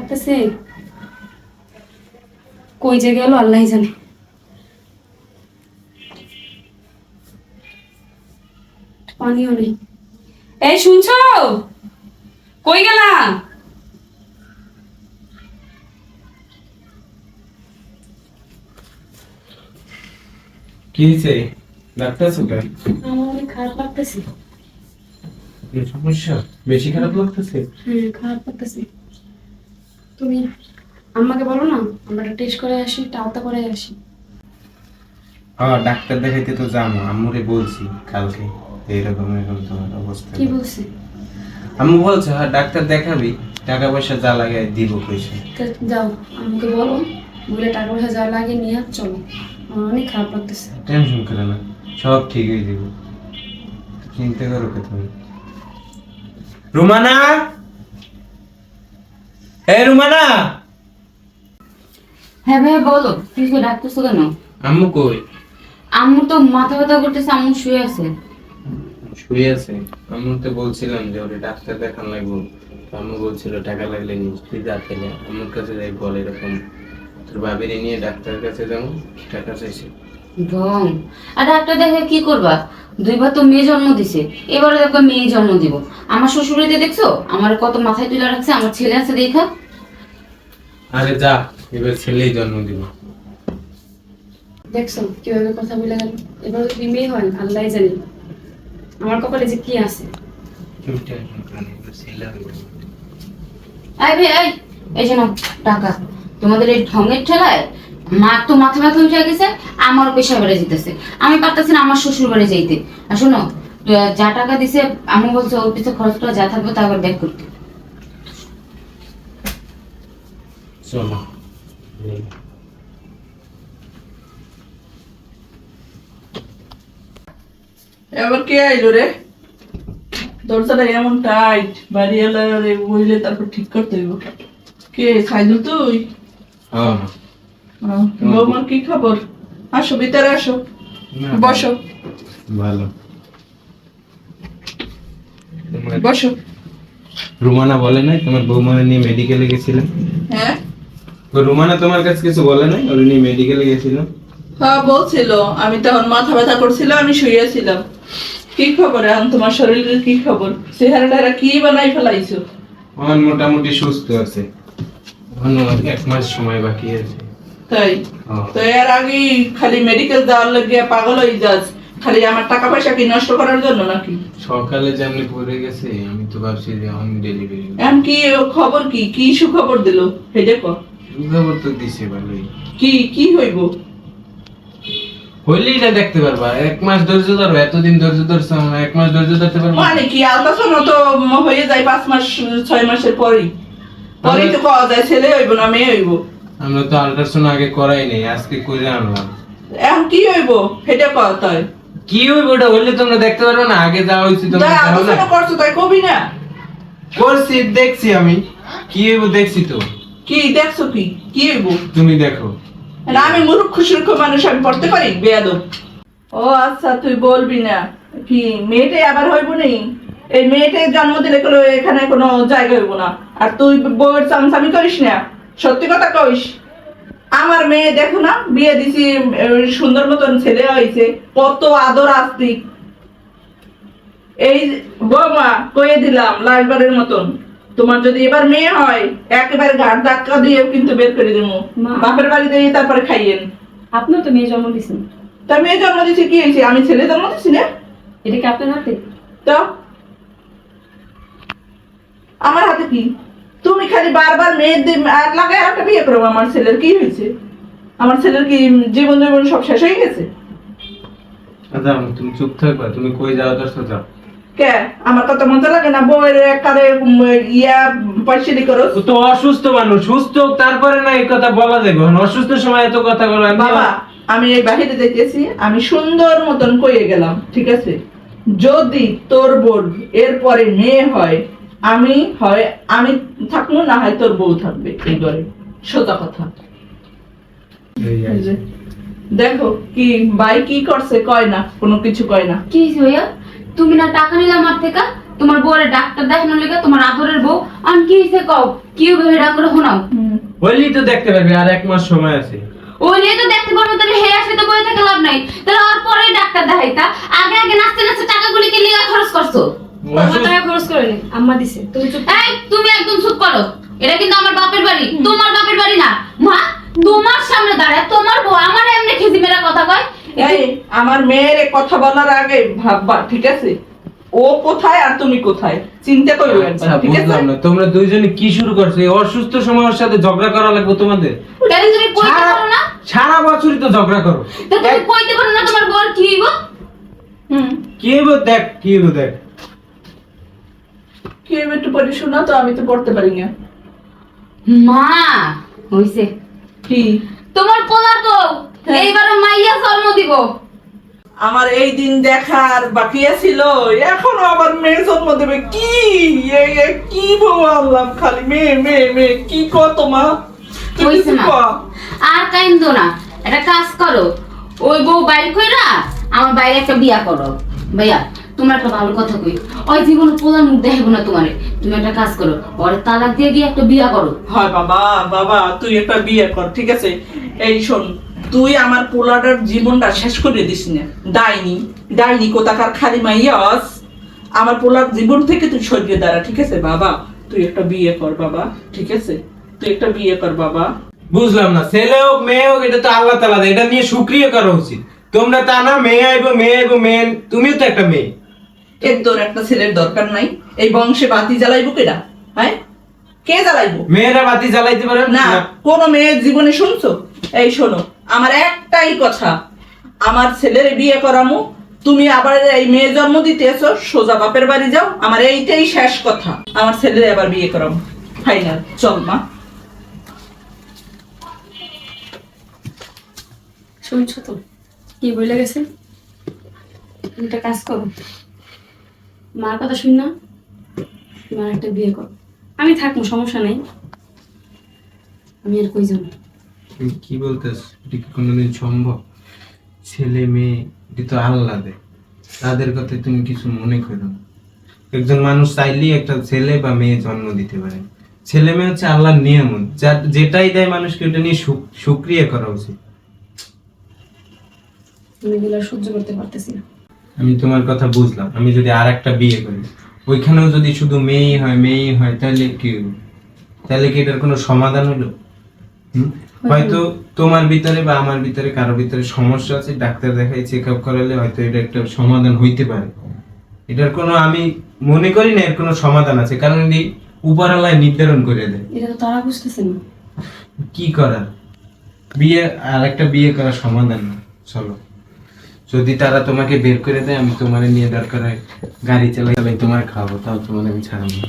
লাগতেছে, কই যে গেল আল্লাহই জানে। পানিও নেই। এই শুনছো, কই গেলা? কি হয়েছে? ডাক্তার কেন? আমার অনেক খারাপ লাগতেছে। কি সমস্যা? বেশি খারাপ লাগতেছে? হ্যাঁ, খারাপ লাগতেছে। তুমি আম্মাকে বলো না, আমরা একটা টেস্ট করে আসি, একটা আলতা করে আসি। হ্যাঁ, ডাক্তার দেখাইতে তো যাবো। আম্মুরে বলছি কালকে এইরকম এরকম তোমার অবস্থা। কি বলছে? আম্মু বলছে হ্যাঁ ডাক্তার দেখাবি, টাকা পয়সা যা লাগে দিব পয়সা। তা যাও, আম্মুকে বলো, বলে টাকা পয়সা যা লাগে নিয়ে চলো। আমার অনেক খারাপ লাগতেছে। টেনশন করে না, সব ঠিক হয়ে দিব। চিন্তা করো কে তুমি? রুমানা, এ রুমানা। হ্যাঁ ভাইয়া বলো, কিছু ডাকতেছো কেন? আম্মু কই? আম্মু তো মাথা ব্যথা করতেছে, আম্মু শুয়ে আছে। শুয়ে আছে? আম্মু তো বলছিলাম যে ওরে ডাক্তার দেখান লাগবো। তো আম্মু বলছিল টাকা লাগলে নিস, তুই যা পেলে আম্মুর কাছে যাই বল এরকম তোর বাবিরে নিয়ে ডাক্তারের কাছে যাবো, টাকা চাইছে। ঢং। আর ডাক্তার দেখে কি করবা? দুইবার তো মেয়ে জন্ম দিছে, এবারে দেখো মেয়ে জন্ম দিব। আমার শ্বশুরবাড়িতে দেখছো আমার কত মাথায় তুলে রাখছে, আমার ছেলে আছে দেখা। আরে যা, এবার ছেলেই জন্ম দিব। দেখছো কিভাবে কথা বলে গেল। এবার যদি মেয়ে হয় আল্লাহই জানে আমার কপালে যে কি আছে। তুমি টেনশন করো না, এবার ছেলে হবে। এই ভাই এই, এই শোনো টাকা। তোমাদের এই ঢঙের ঠেলায় মা তো মাথা ব্যথা উঠে গেছে, আমারও পেশা বেড়ে যেতেছে। আমি পারতেছি না আমার শ্বশুর বাড়ি যাইতে। আর শোনো, যা টাকা দিছে আমি বলছে ওর পিছনে খরচ করে যা থাকবে তা আবার ব্যাক করতে। চলো। এবার কে আইলো রে? দরজাটা এমন টাইট, বাড়ি এলারে বইলে তারপর ঠিক করতে হইব। কে সাইদুল তুই? হ্যাঁ। বৌমার কি খবর? আসো ভিতরে আসো, বসো ভালো। বসো। রুমানা বলে নাই তোমার বৌমাকে নিয়ে মেডিকেলে গেছিলাম? হ্যাঁ রুমানা তোমার কাছে কিছু বলে নাই ওরে নিয়ে মেডিকেলে গেছিলাম? হ্যাঁ বলছিল, আমি তখন মাথা ব্যথা করছিল, আমি শুয়েছিলাম। কি খবর এখন তোমার শরীরের? কি খবর? চেহারাটা কি বানাই ফেলাইছো? আমার মোটামুটি সুস্থ আছে, এখনো 1 মাস সময় বাকি আছে। তাই? তো এর আগে খালি মেডিকেল যাওয়ার লাগিয়ে পাগল হয়ে যাস, খালি আমার টাকা পয়সা কি নষ্ট করার জন্য নাকি? সকালে যেমনি পড়ে গেছে আমি তো ভাবছি যে এখন ডেলিভারি। এখন কি খবর? কি কি সুখবর দিল হেডে কর? খবর তো দিছে ভালোই। কি কি হইব? হইলেই না দেখতে পারবা। 1 মাস ধৈর্য ধরো, এতদিন ধৈর্য ধরছো, 1 মাস ধৈর্য ধরতে পারবা? মানে কি আলট্রাসাউন্ড তো হয়ে যায় 5 মাস 6 মাসের পরেই পরেই তো পাওয়া যায় ছেলে হইব না মেয়ে হইব। আমরা তো আল্ট্রাসাউন্ড আগে করাই নাই, আজকে করে আনলাম। এখন কি হইব হেডে কর? তাই কি হইব ওটা হইলে তোমরা দেখতে পারবে না? আগে যা হইছে তোমরা যা জানো না? আলট্রাসাউন্ড করছো তাই কবি না? করছি, দেখছি আমি। কি হইব দেখছি তো। কি দেখছো? কি কি হইব? তুমি দেখো। না আমি মূর্খ সুরক্ষ মানুষ, আমি পড়তে পারি বেয়াদব। ও আচ্ছা তুই বলবি না কি মেয়েটে আবার হইব নেই? এই মেয়েটে জন্ম দিলে কোনো এখানে কোনো জায়গা হইব না। আর তুই বউয়ের চামচামি করিস না, সত্যি কথা কইস। আমার মেয়ে দেখো না, বিয়ে দিছি, সুন্দর মতন ছেলে হয়েছে, কত আদর আস্তিক। এই বৌমা কয়ে দিলাম লাশবারের মতন, তোমার যদি এবার মেয়ে হয় একেবারে ঘাট ধাক্কা দিয়ে কিন্তু বের করে দেবো। মা। বাপের বাড়িতে গিয়ে তারপরে খাইয়েন। আপনিও তো মেয়ে জন্ম দিয়েছেন, তা মেয়ে জন্ম দিচ্ছে কি হয়েছে? আমি ছেলে জন্ম দিচ্ছি না? এটা কি আপনার হাতে? তো আমার হাতে কি? তুমি খালি বারবার মেয়ের লাগায় একটা বিয়ে করবো। আমার ছেলের কি হয়েছে? আমার ছেলের কি জীবন জীবন সব শেষ হয়ে গেছে? আচ্ছা তুমি চুপ থাকবা, তুমি কই যাও দর্শো যাও। কে আমার কথা মজা লাগে না? বউয়ের একারে ইয়া পয়সারি করো। ও তো অসুস্থ মানুষ, সুস্থ হোক তারপরে না এই কথা বলা যাবে। অসুস্থ সময় এত কথা বলা বাবা আমি এই বাহিরে দেখেছি, আমি সুন্দর মতন কইয়ে গেলাম, ঠিক আছে? যদি তোর বোন এরপরে মেয়ে হয়, আমি থাকবো, না হয় তোর বউ থাকবে এই ঘরে, সোজা কথা। এই যে, দেখো কি ভাই কি করছে, কয় না, কোনো কিছু কয় না। কি হইছে ভাইয়া? তুমি না টাকা নিলে আমার থেকে, তোমার বউরে ডাক্তার দেখানোর লেগে তোমার আদরের বউ আমি কি হইছে কও কি হবে ডাক্তার শোনাও বললি তো দেখতে পারবি, আর 1 মাস সময় আছে। ওই নিয়ে তো দেখতে পারবো, তাহলে হে আসে তো বয়ে থেকে লাভ নাই, তাহলে আর পরে ডাক্তার দেখাইতা, আগে আগে নাচতে নাচতে টাকাগুলি কে লিগা খরচ করছো? আমার টাকা খরচ করেনি, আম্মা দিছে। তুমি চুপ। এই তুমি একদম চুপ করো, এটা কিন্তু আমার বাপের বাড়ি, তোমার বাপের বাড়ি না। মা তোমার সামনে দাঁড়ায় তোমার বউ আমার এমনি খেজি মেরা কথা কয়। এই আমার মেয়ের কথা বলার আগে ভাববা, ঠিক আছে? ও কোথায় আর তুমি কোথায় চিন্তা করো আচ্ছা, একবার, ঠিক আছে? বুঝলাম না তোমরা দুইজনে কি শুরু করছো? এই অসুস্থ সময় ওর সাথে ঝগড়া করা লাগবে তোমাদের? তাহলে তুমি কইতে পারো না? সারা বছরই তো ঝগড়া করো। তা তুমি কইতে পারো না তোমার বউর কি হইব? কি হইব দেখ, কি হইব দেখ। কি একটু পড়ে শোনা তো, আমি তো পড়তে পারি না। মা হইছে কি? তোমার পোলার বউ হ্যাঁ। এইবারও মাইয়া জন্ম দিব। আমার এই দিন দেখার বাকি ছিল, এখনো আবার মেয়ে জন্ম দেবে। কি কি বউ আনলাম, খালি মেয়ে মেয়ে মেয়ে। কি কত মা তুই হইছে কিছু মা, কও? আর কাইন্দো না, একটা কাজ করো, ওই বউ বাইর কইরা আমার বাইরে একটা বিয়া করো। ভাইয়া তোমার একটা ভালো কথা কই, ওই জীবন পোলার মুখ দেখাবো না তোমারে, তুমি একটা কাজ করো, ওরে তালাক দিয়ে গিয়ে একটা বিয়া করো। হয় বাবা, বাবা তুই একটা বিয়ে কর, ঠিক আছে? এই শোন, তুই আমার পোলাটার জীবনটা শেষ করে দিস না। ডাইনি ডাইনি কোথাকার খালি মাইয়াস, আমার পোলার জীবন থেকে তুই সরিয়ে দাঁড়া, ঠিক আছে বাবা? তুই একটা বিয়ে কর বাবা, ঠিক আছে? তুই একটা বিয়ে কর বাবা। বুঝলাম না, ছেলে হোক মেয়ে হোক এটা তো আল্লাহ তাআলা দেয়, এটা নিয়ে শুকরিয়া করা উচিত। তোমরা তা না, মেয়ে আইবো মেয়ে আইবো মেয়ে, তুমিও তো একটা মেয়ে। এর তোর একটা ছেলের দরকার নাই? এই বংশে বাতি জ্বালাইবো কেডা? হ্যাঁ, কে জ্বালাইবো? মেয়েরা বাতি জ্বালাইতে পারে না, কোন মেয়ের জীবনে শুনছো? এই শোনো, আমার একটাই কথা, আমার ছেলের বিয়ে করামু, তুমি আবার এই মেয়ে জন্ম দিতে এসো, সোজা বাপের বাড়ি যাও। আমার এইটাই শেষ কথা, আমার ছেলের আবার বিয়ে করামু, ফাইনাল। চল মা। শুনছো তো কি বলে গেছে? তুমি একটা কাজ করো, মার কথা শুন না, মার একটা বিয়ে করো। আমি থাকবো, সমস্যা নেই। আমি আর কই যাবো? তুমি কি বলতেছ? এটা কি কোনোদিন সম্ভব? ছেলে মেয়ে এটা তো আল্লাহ দেয়, তাদের কথা তুমি কিছু মনে করো না। একজন মানুষ চাইলেই একটা ছেলে বা মেয়ে জন্ম দিতে পারে। ছেলে মেয়ে হচ্ছে আল্লাহর নিয়ামত, যেটাই দেয় মানুষকে ওটা নিয়ে শুকরিয়া করা উচিত। আমি এগুলো আর সহ্য করতে পারতেছি না। আমি তোমার কথা বুঝলাম, আমি যদি আর একটা বিয়ে করি, ওইখানেও যদি শুধু মেয়েই হয় মেয়েই হয়, তাহলে কি হলো? তাহলে কি এটার কোনো সমাধান হলো? হয়তো তোমার ভিতরে বা আমার ভিতরে কারো ভিতরে সমস্যা আছে, ডাক্তার দেখাই চেক আপ করালে হয়তো এটা একটা সমাধান হইতে পারে। এটার কোনো, আমি মনে করি না এর কোনো সমাধান আছে, কারণ এই উপরওয়ালায় নির্ধারণ করে দেয়। এটা তো তারা বুঝতেছে না। কি করার? বিয়ে, আর একটা বিয়ে করার সমাধান না। চলো, যদি তারা তোমাকে বের করে দেয়, আমি তোমার নিয়ে দরকার হয় গাড়ি চালাই তোমার খাবো, তাও তোমার আমি ছাড়াবো না।